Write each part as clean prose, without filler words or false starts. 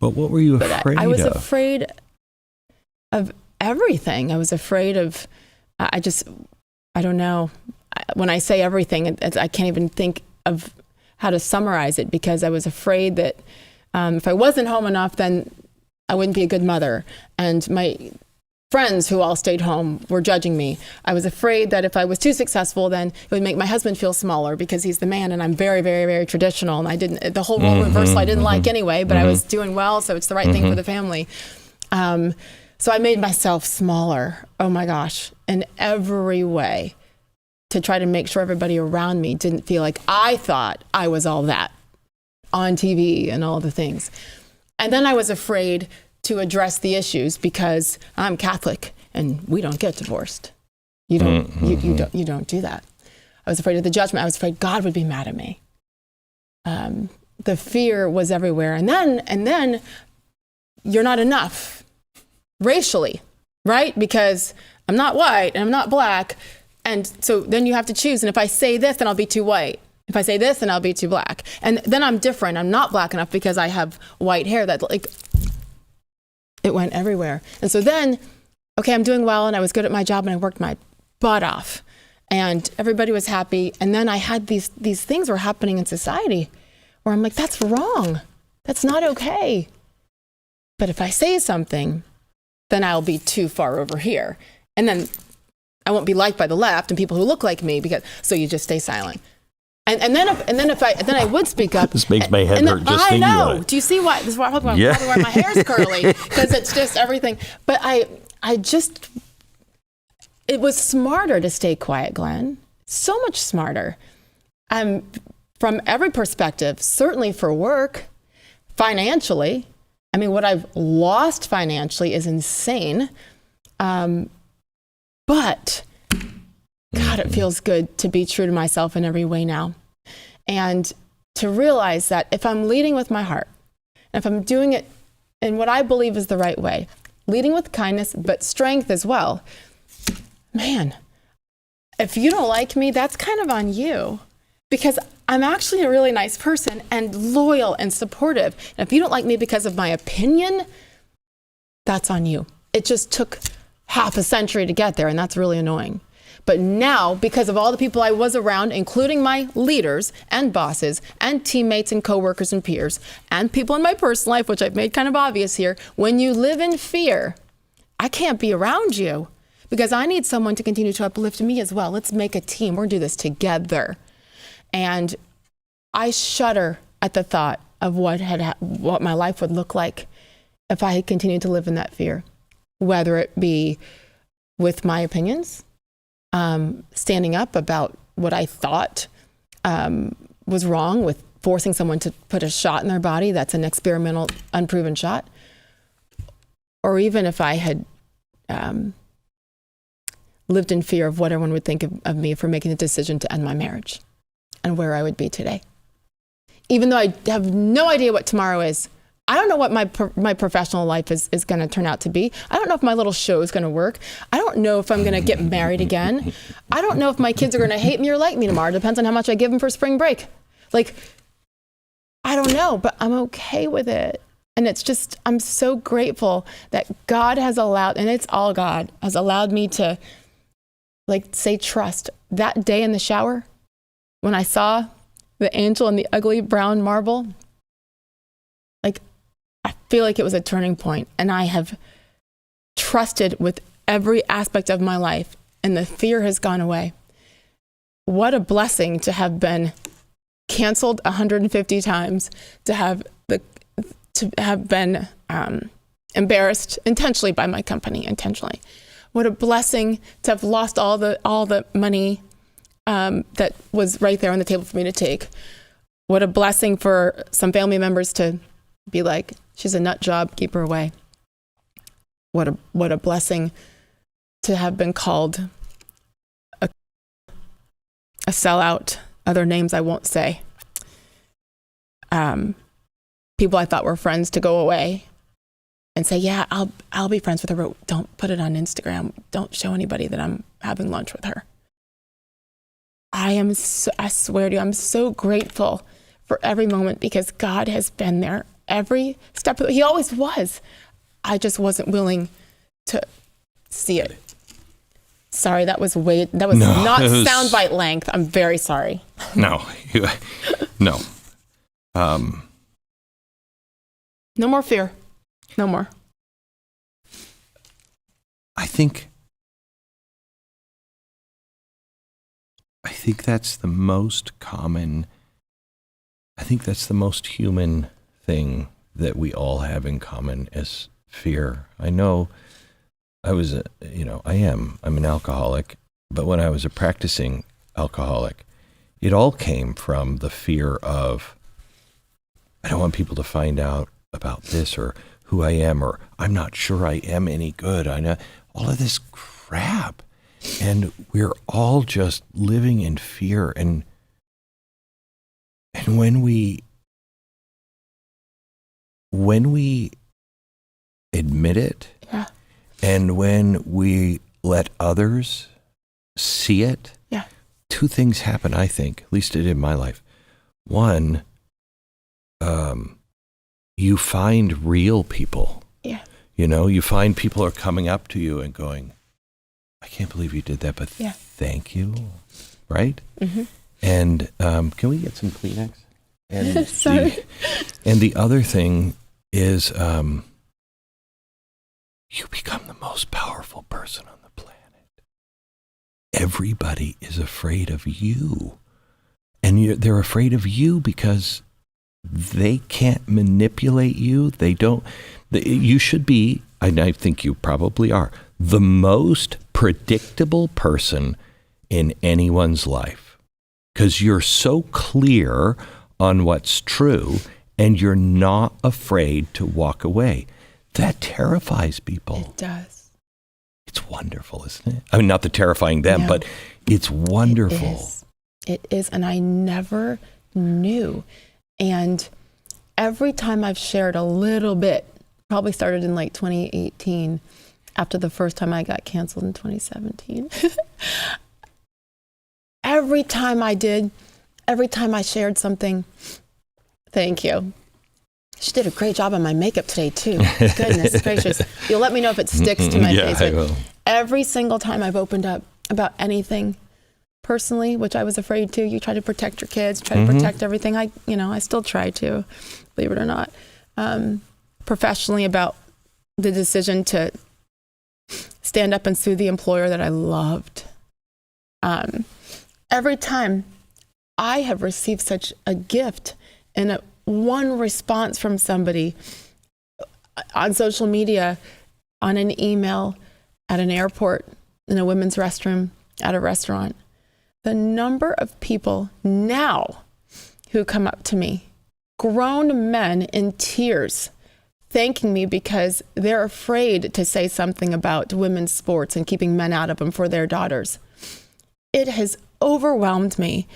But what were you afraid of? I was afraid of everything. I was afraid of, I don't know. When I say everything, I can't even think of how to summarize it, because I was afraid that if I wasn't home enough, then I wouldn't be a good mother. And my friends who all stayed home were judging me. I was afraid that if I was too successful, then it would make my husband feel smaller because he's the man and I'm very, very, very traditional. And the whole role reversal I didn't like anyway, but I was doing well, so it's the right thing for the family. So I made myself smaller, oh my gosh, in every way, to try to make sure everybody around me didn't feel like I thought I was all that on TV and all the things. And then I was afraid to address the issues because I'm Catholic and we don't get divorced. You don't do that. I was afraid of the judgment. I was afraid God would be mad at me. The fear was everywhere. And then you're not enough racially, right? Because I'm not white and I'm not black. And so then you have to choose. And if I say this, then I'll be too white. If I say this, then I'll be too black. And then I'm different. I'm not black enough because I have white hair. That it went everywhere. And so then, okay, I'm doing well and I was good at my job and I worked my butt off and everybody was happy. And then I had these things were happening in society where I'm like, that's wrong. That's not okay. But if I say something, then I'll be too far over here. And then I won't be liked by the left and people who look like me, so you just stay silent. And then I would speak up. This makes my head hurt just thinking about it. Do you see why? This is why probably why my hair's curly, because it's just everything. But it was smarter to stay quiet, Glenn. So much smarter. From every perspective, certainly for work, financially. I mean, what I've lost financially is insane. But God, it feels good to be true to myself in every way now. And to realize that if I'm leading with my heart, and if I'm doing it in what I believe is the right way, leading with kindness, but strength as well, man, if you don't like me, that's kind of on you. Because I'm actually a really nice person and loyal and supportive. And if you don't like me because of my opinion, that's on you. It just took half a century to get there, and that's really annoying. But now, because of all the people I was around, including my leaders and bosses and teammates and coworkers and peers and people in my personal life, which I've made kind of obvious here, when you live in fear, I can't be around you because I need someone to continue to uplift me as well. Let's make a team. We're going to do this together. And I shudder at the thought of what my life would look like if I had continued to live in that fear, whether it be with my opinions, standing up about what I thought was wrong with forcing someone to put a shot in their body that's an experimental, unproven shot, or even if I had lived in fear of what everyone would think of me for making the decision to end my marriage and where I would be today. Even though I have no idea what tomorrow is. I don't know what my professional life is going to turn out to be. I don't know if my little show is going to work. I don't know if I'm going to get married again. I don't know if my kids are going to hate me or like me tomorrow. It depends on how much I give them for spring break. I don't know, but I'm okay with it. And it's just, I'm so grateful that God has allowed, and it's all God, has allowed me to say trust. That day in the shower, when I saw the angel in the ugly brown marble, I feel like it was a turning point, and I have trusted with every aspect of my life, and the fear has gone away. What a blessing to have been canceled 150 times, to have been embarrassed intentionally by my company, intentionally. What a blessing to have lost all the money that was right there on the table for me to take. What a blessing for some family members to be like, she's a nut job, keep her away. What a blessing to have been called a sellout, other names I won't say. People I thought were friends to go away and say, yeah, I'll be friends with her, but don't put it on Instagram. Don't show anybody that I'm having lunch with her. I swear to you, I'm so grateful for every moment because God has been there every step. He always was. I just wasn't willing to see it. Sorry, that was not soundbite length. I'm very sorry. No. No. No more fear. No more. I think that's the most common, I think that's the most human thing that we all have in common is fear. I know I'm an alcoholic, but when I was a practicing alcoholic, it all came from the fear of, I don't want people to find out about this or who I am, or I'm not sure I am any good. I know all of this crap. And we're all just living in fear. And when we admit it, yeah. And when we let others see it, yeah. Two things happen, I think, at least it did in my life. One, you find real people. Yeah. You find people are coming up to you and going, I can't believe you did that, but thank you. Right? Mm-hmm. And can we get some Kleenex? And sorry. The other thing is you become the most powerful person on the planet. Everybody is afraid of you. And they're afraid of you because they can't manipulate you. You should be, and I think you probably are, the most predictable person in anyone's life. Because you're so clear on what's true and you're not afraid to walk away. That terrifies people. It does. It's wonderful, isn't it? I mean, not the terrifying them, but it's wonderful. It is. And I never knew. And every time I've shared a little bit, probably started in like 2018, after the first time I got canceled in 2017. Every time I shared something, thank you. She did a great job on my makeup today too. Goodness gracious. You'll let me know if it sticks to my face. I will. Every single time I've opened up about anything personally, which I was afraid to, you try to protect your kids, try to protect everything. I still try to, believe it or not. Professionally, about the decision to stand up and sue the employer that I loved. Every time I have received such a gift and one response from somebody on social media, on an email, at an airport, in a women's restroom, at a restaurant. The number of people now who come up to me, grown men in tears, thanking me because they're afraid to say something about women's sports and keeping men out of them for their daughters. It has overwhelmed me.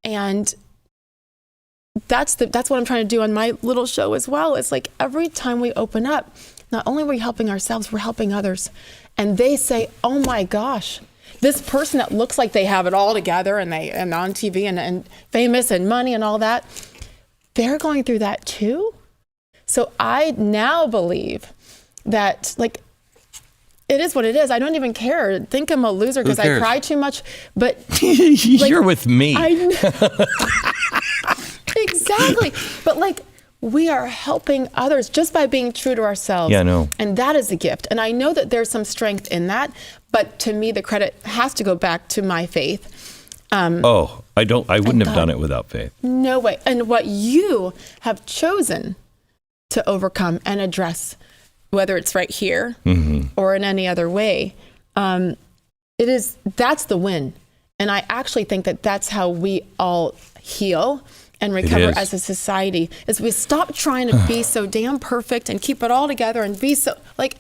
And that's what I'm trying to do on my little show as well. It's like every time we open up, not only are we helping ourselves, we're helping others. And they say, oh my gosh, this person that looks like they have it all together and on TV and famous and money and all that, they're going through that too. So I now believe that, like, it is what it is. I don't even care. Think I'm a loser because I cry too much. But you're with me. I know. Exactly. But like, we are helping others just by being true to ourselves. Yeah, I know. And that is a gift. And I know that there's some strength in that. But to me, the credit has to go back to my faith. I wouldn't have done it without faith. No way. And what you have chosen to overcome and address, whether it's right here or in any other way, that's the win. And I actually think that that's how we all heal and recover as a society, is we stop trying to be so damn perfect and keep it all together and be so, like,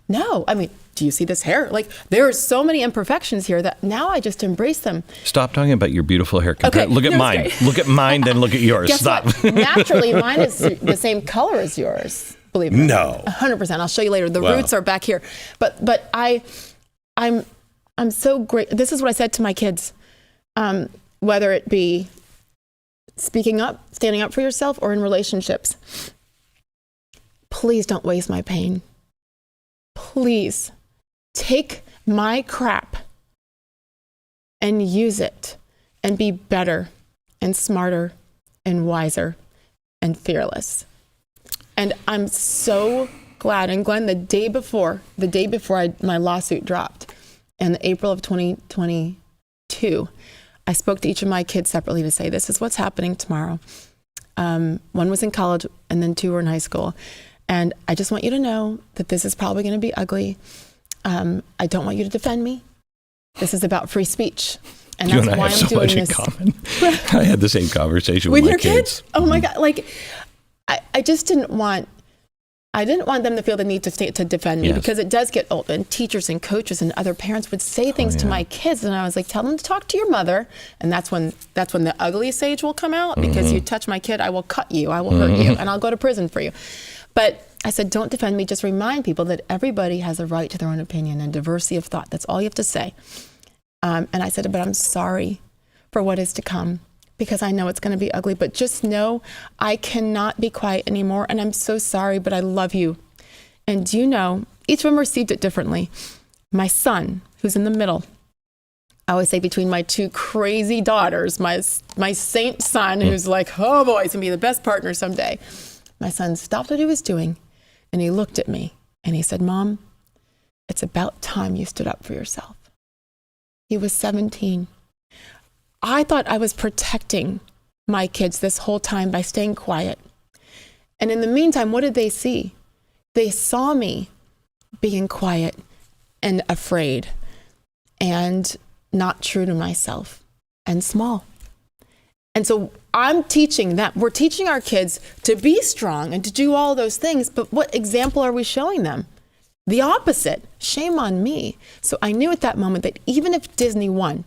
no, I mean, do you see this hair? Like, there are so many imperfections here that now I just embrace them. Stop talking about your beautiful hair. Okay, look at mine. Great. Look at mine, then look at yours. Guess Stop. What? Naturally, mine is the same color as yours. Believe me. No. 100%. I'll show you later. The roots are back here. But I'm so great. This is what I said to my kids. Whether it be speaking up, standing up for yourself, or in relationships, please don't waste my pain. Please take my crap and use it and be better and smarter and wiser and fearless. And I'm so glad. And Glenn, the day before my lawsuit dropped in April of 2022, I spoke to each of my kids separately to say, this is what's happening tomorrow. One was in college and then 2 were in high school. And I just want you to know that this is probably going to be ugly. I don't want you to defend me. This is about free speech. And that's why I'm doing this. You and I have so much in common. I had the same conversation with my your kids. Oh my God. Like, I just didn't want them to feel the need to defend me, because it does get old. And teachers and coaches and other parents would say things to my kids. And I was like, tell them to talk to your mother. And that's when the ugly Sage will come out, because you touch my kid, I will cut you, I will hurt you, and I'll go to prison for you. But I said, don't defend me. Just remind people that everybody has a right to their own opinion and diversity of thought. That's all you have to say. And I said, but I'm sorry for what is to come, because I know it's going to be ugly. But just know I cannot be quiet anymore. And I'm so sorry, but I love you. And you know, each of them received it differently. My son, who's in the middle, I always say between my 2 crazy daughters, my saint son, who's like, oh boy, he's going to be the best partner someday. My son stopped what he was doing and he looked at me and he said, Mom, it's about time you stood up for yourself. He was 17. I thought I was protecting my kids this whole time by staying quiet. And in the meantime, what did they see? They saw me being quiet and afraid and not true to myself and small. And so I'm teaching them, we're teaching our kids to be strong and to do all those things, but what example are we showing them? The opposite. Shame on me. So I knew at that moment that even if Disney won,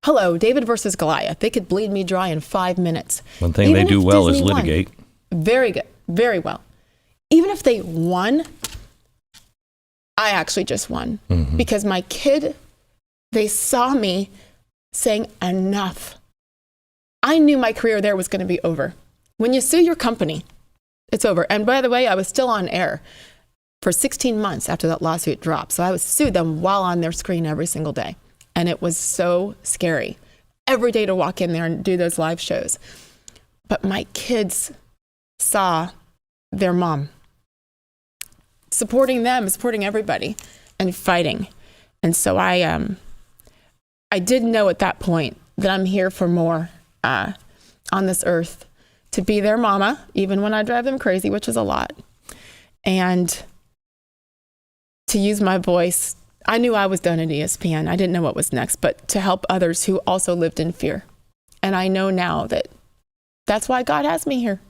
hello, David versus Goliath, they could bleed me dry in 5 minutes. One thing they do well is litigate. Very good. Very well. Even if they won, I actually just won. Because my kid, they saw me saying enough. I knew my career there was going to be over. When you sue your company, it's over. And by the way, I was still on air for 16 months after that lawsuit dropped. So I was sued them while on their screen every single day. And it was so scary every day to walk in there and do those live shows. But my kids saw their mom supporting them, supporting everybody, and fighting. And so I did know at that point that I'm here for more on this earth, to be their mama, even when I drive them crazy, which is a lot, and to use my voice. I knew I was done at ESPN. I didn't know what was next, but to help others who also lived in fear. And I know now that that's why God has me here.